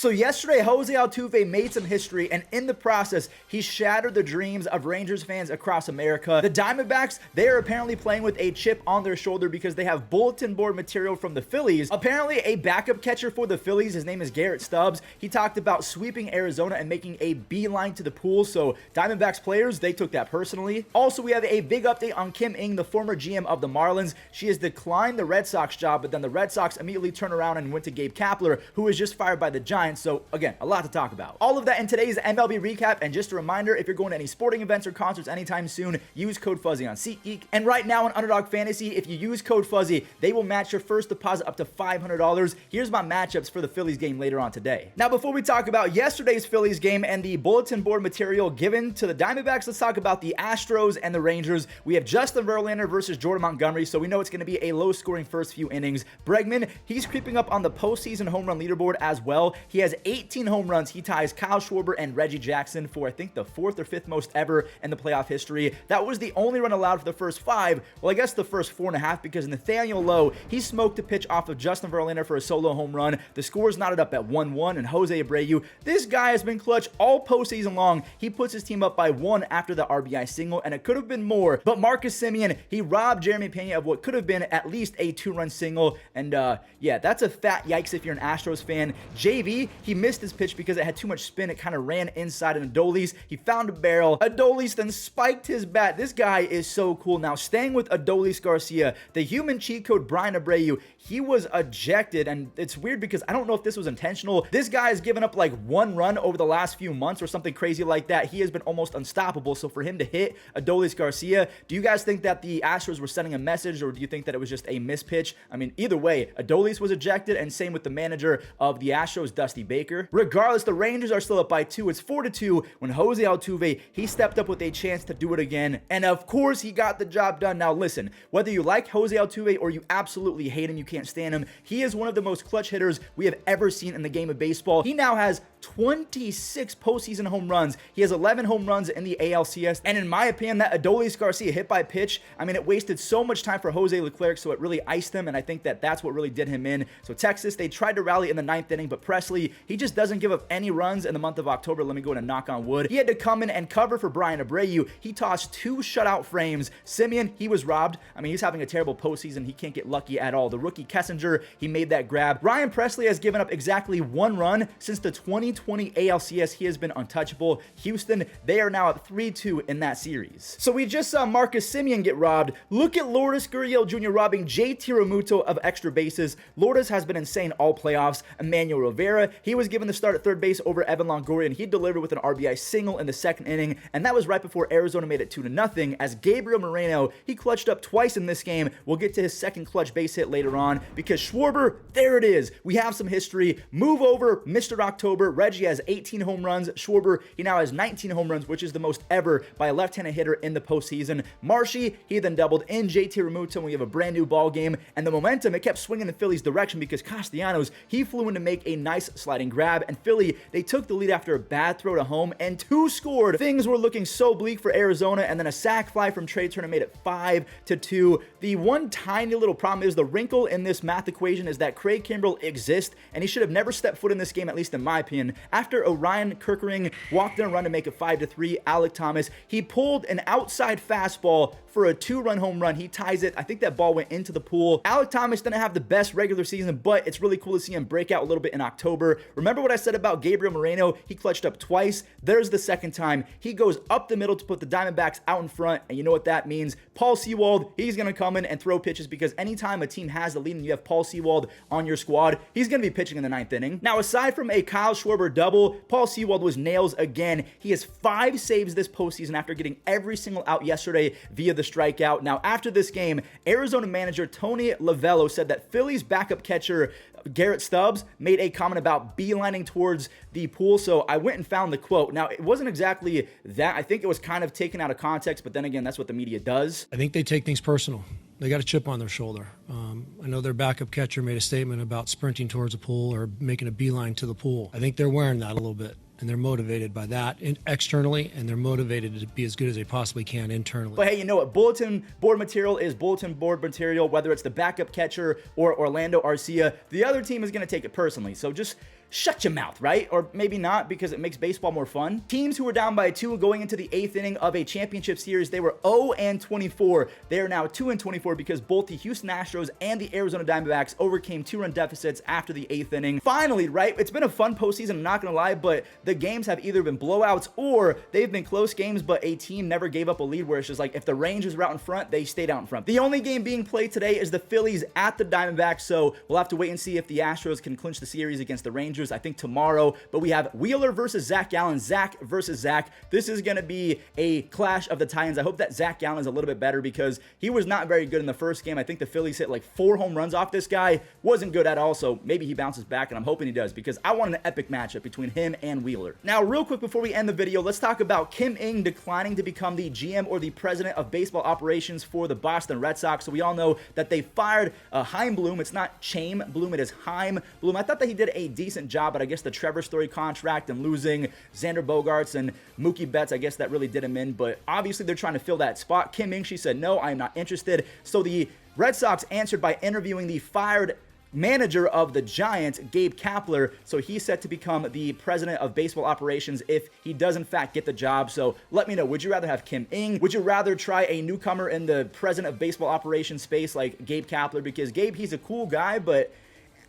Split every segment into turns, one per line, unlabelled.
So yesterday, Jose Altuve made some history, and in the process, he shattered the dreams of Rangers fans across America. The Diamondbacks, they are apparently playing with a chip on their shoulder because they have bulletin board material from the Phillies. Apparently, a backup catcher for the Phillies, his name is Garrett Stubbs. He talked about sweeping Arizona and making a beeline to the pool, so Diamondbacks players, they took that personally. Also, we have a big update on Kim Ng, the former GM of the Marlins. She has declined the Red Sox job, but then the Red Sox immediately turned around and went to Gabe Kapler, who was just fired by the Giants. So again, a lot to talk about. All of that in today's MLB recap. And just a reminder, if you're going to any sporting events or concerts anytime soon, use code Fuzzy on SeatGeek. And right now on Underdog Fantasy, if you use code Fuzzy, they will match your first deposit up to $500. Here's my matchups for the Phillies game later on today. Now, before we talk about yesterday's Phillies game and the bulletin board material given to the Diamondbacks, let's talk about the Astros and the Rangers. We have Justin Verlander versus Jordan Montgomery, so we know it's going to be a low-scoring first few innings. Bregman, he's creeping up on the postseason home run leaderboard as well. He has 18 home runs. He ties Kyle Schwarber and Reggie Jackson for, I think, the 4th or 5th most ever in the playoff history. That was the only run allowed for the first 5. Well, I guess the first 4.5, because Nathaniel Lowe, he smoked a pitch off of Justin Verlander for a solo home run. The score's knotted up at 1-1, and Jose Abreu, this guy has been clutch all postseason long. He puts his team up by 1 after the RBI single, and it could have been more, but Marcus Semien, he robbed Jeremy Pena of what could have been at least a 2-run single, and yeah, that's a fat yikes if you're an Astros fan. JV, he missed his pitch because it had too much spin. It kind of ran inside an Adolis. He found a barrel. Adolis then spiked his bat. This guy is so cool. Now, staying with Adolis Garcia, the human cheat code Brian Abreu, he was ejected, and it's weird because I don't know if this was intentional. This guy has given up like 1 run over the last few months or something crazy like that. He has been almost unstoppable, so for him to hit Adolis Garcia, do you guys think that the Astros were sending a message, or do you think that it was just a mispitch? I mean, either way, Adolis was ejected, and same with the manager of the Astros, Dusty Baker. Regardless, the Rangers are still up by 2. It's 4-2 when Jose Altuve, he stepped up with a chance to do it again, and of course, he got the job done. Now, listen, whether you like Jose Altuve or you absolutely hate him, you can't stand him, he is one of the most clutch hitters we have ever seen in the game of baseball. He now has 26 postseason home runs. He has 11 home runs in the ALCS, and in my opinion, that Adolis Garcia hit by pitch, I mean, it wasted so much time for Jose Leclerc, so it really iced him, and I think that that's what really did him in. So Texas, they tried to rally in the 9th inning, but Presley, he just doesn't give up any runs in the month of October. Let me go and knock on wood. He had to come in and cover for Brian Abreu. He tossed 2 shutout frames. Semien, he was robbed. I mean, he's having a terrible postseason. He can't get lucky at all. The rookie Kessinger, he made that grab. Ryan Presley has given up exactly 1 run since the 2020 ALCS. He has been untouchable. Houston, they are now up 3-2 in that series. So we just saw Marcus Semien get robbed. Look at Lourdes Gurriel Jr. robbing JT Realmuto of extra bases. Lourdes has been insane all playoffs. Emmanuel Rivera, he was given the start at third base over Evan Longoria, and he delivered with an RBI single in the 2nd inning, and that was right before Arizona made it 2-0, as Gabriel Moreno, he clutched up twice in this game. We'll get to his 2nd clutch base hit later on, because Schwarber, there it is. We have some history. Move over, Mr. October. Reggie has 18 home runs. Schwarber, he now has 19 home runs, which is the most ever by a left-handed hitter in the postseason. Marshy, he then doubled in JT Realmuto, and we have a brand new ball game, and the momentum, it kept swinging the Phillies' direction because Castellanos, he flew in to make a nice sliding grab, and Philly, they took the lead after a bad throw to home, and 2 scored. Things were looking so bleak for Arizona, and then a sac fly from Trey Turner made it 5-2. The one tiny little problem is the wrinkle in this math equation is that Craig Kimbrell exists, and he should have never stepped foot in this game, at least in my opinion. After Orion Kirkering walked in a run to make it 5-3, Alek Thomas, he pulled an outside fastball for a 2-run home run. He ties it. I think that ball went into the pool. Alek Thomas didn't have the best regular season, but it's really cool to see him break out a little bit in October. Remember what I said about Gabriel Moreno? He clutched up twice. There's the 2nd time. He goes up the middle to put the Diamondbacks out in front, and you know what that means. Paul Sewald, he's going to come in and throw pitches, because anytime a team has the lead and you have Paul Sewald on your squad, he's going to be pitching in the 9th inning. Now, aside from a Kyle Schwarber double, Paul Sewald was nails again. He has 5 saves this postseason after getting every single out yesterday via the strikeout. Now, after this game, Arizona manager Tony Lavello said that Phillies backup catcher Garrett Stubbs made a comment about beelining towards the pool, so I went and found the quote. Now, it wasn't exactly that. I think it was kind of taken out of context, but then again, that's what the media does.
I think they take things personal. They got a chip on their shoulder. I know their backup catcher made a statement about sprinting towards a pool or making a beeline to the pool. I think they're wearing that a little bit, and they're motivated by that externally, and they're motivated to be as good as they possibly can internally.
But hey, you know what? Bulletin board material is bulletin board material, whether it's the backup catcher or Orlando Arcia. The other team is going to take it personally. So just shut your mouth, right? Or maybe not, because it makes baseball more fun. Teams who were down by 2 going into the 8th inning of a championship series, they were 0-24. They are now 2-24 because both the Houston Astros and the Arizona Diamondbacks overcame 2-run deficits after the 8th inning. Finally, right? It's been a fun postseason, I'm not gonna lie, but the games have either been blowouts or they've been close games, but a team never gave up a lead, where it's just like if the Rangers were out in front, they stayed out in front. The only game being played today is the Phillies at the Diamondbacks, so we'll have to wait and see if the Astros can clinch the series against the Rangers, I think tomorrow. But we have Wheeler versus Zach Gallen, Zach versus Zach. This is going to be a clash of the Titans. I hope that Zach Gallen is a little bit better, because he was not very good in the first game. I think the Phillies hit like 4 home runs off this guy. Wasn't good at all, so maybe he bounces back, and I'm hoping he does, because I want an epic matchup between him and Wheeler. Now, real quick before we end the video, let's talk about Kim Ng declining to become the GM or the president of baseball operations for the Boston Red Sox. So we all know that they fired Chaim Bloom. It's not Chaim Bloom, it is Chaim Bloom. I thought that he did a decent job, but I guess the Trevor Story contract and losing Xander Bogaerts and Mookie Betts, I guess that really did him in. But obviously they're trying to fill that spot. Kim Ng, she said, no, I'm not interested. So the Red Sox answered by interviewing the fired manager of the Giants, Gabe Kapler. So he's set to become the president of baseball operations if he does in fact get the job. So let me know, would you rather have Kim Ng? Would you rather try a newcomer in the president of baseball operations space like Gabe Kapler? Because Gabe, he's a cool guy, but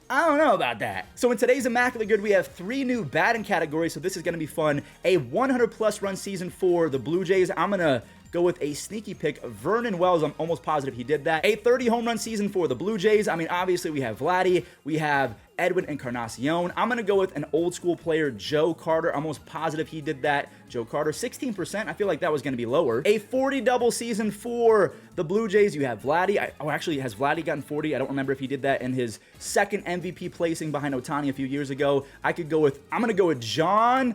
I don't know about that. So in today's Immaculate Good, we have 3 new batting categories, so this is going to be fun. A 100-plus run season for the Blue Jays. I'm going to go with a sneaky pick, Vernon Wells. I'm almost positive he did that. A 30 home run season for the Blue Jays. I mean, obviously we have Vladdy, we have Edwin Encarnacion. I'm going to go with an old school player, Joe Carter. I'm almost positive he did that. Joe Carter, 16%. I feel like that was going to be lower. A 40 double season for the Blue Jays. You have Vladdy. Actually, has Vladdy gotten 40? I don't remember if he did that in his second MVP placing behind Ohtani a few years ago. I'm going to go with John.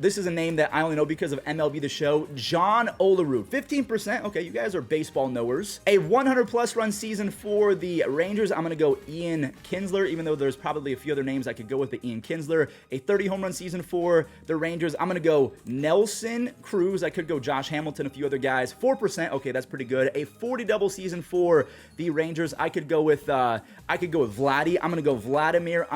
This is a name that I only know because of MLB The Show. John Olerud, 15%. Okay, you guys are baseball knowers. A 100-plus run season for the Rangers. I'm going to go Ian Kinsler, even though there's probably a few other names I could go with, but Ian Kinsler. A 30 home run season for the Rangers. I'm going to go Nelson Cruz. I could go Josh Hamilton, a few other guys. 4%. Okay, that's pretty good. A 40 double season for the Rangers. I could go with Vladdy. I'm going to go Vladimir.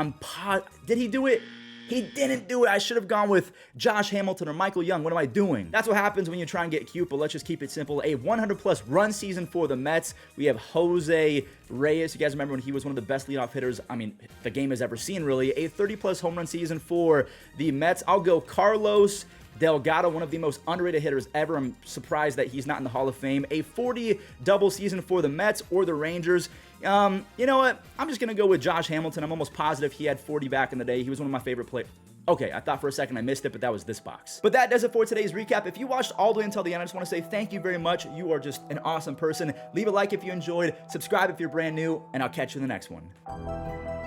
Did he do it? He didn't do it. I should have gone with Josh Hamilton or Michael Young. What am I doing? That's what happens when you try and get cute, but let's just keep it simple. A 100-plus run season for the Mets. We have Jose Reyes. You guys remember when he was one of the best leadoff hitters, I mean, the game has ever seen, really. A 30-plus home run season for the Mets. I'll go Carlos Delgado, one of the most underrated hitters ever. I'm surprised that he's not in the Hall of Fame. A 40 double season for the Mets or the Rangers. You know what? I'm just going to go with Josh Hamilton. I'm almost positive he had 40 back in the day. He was one of my favorite players. Okay, I thought for a second I missed it, but that was this box. But that does it for today's recap. If you watched all the way until the end, I just want to say thank you very much. You are just an awesome person. Leave a like if you enjoyed, subscribe if you're brand new, and I'll catch you in the next one.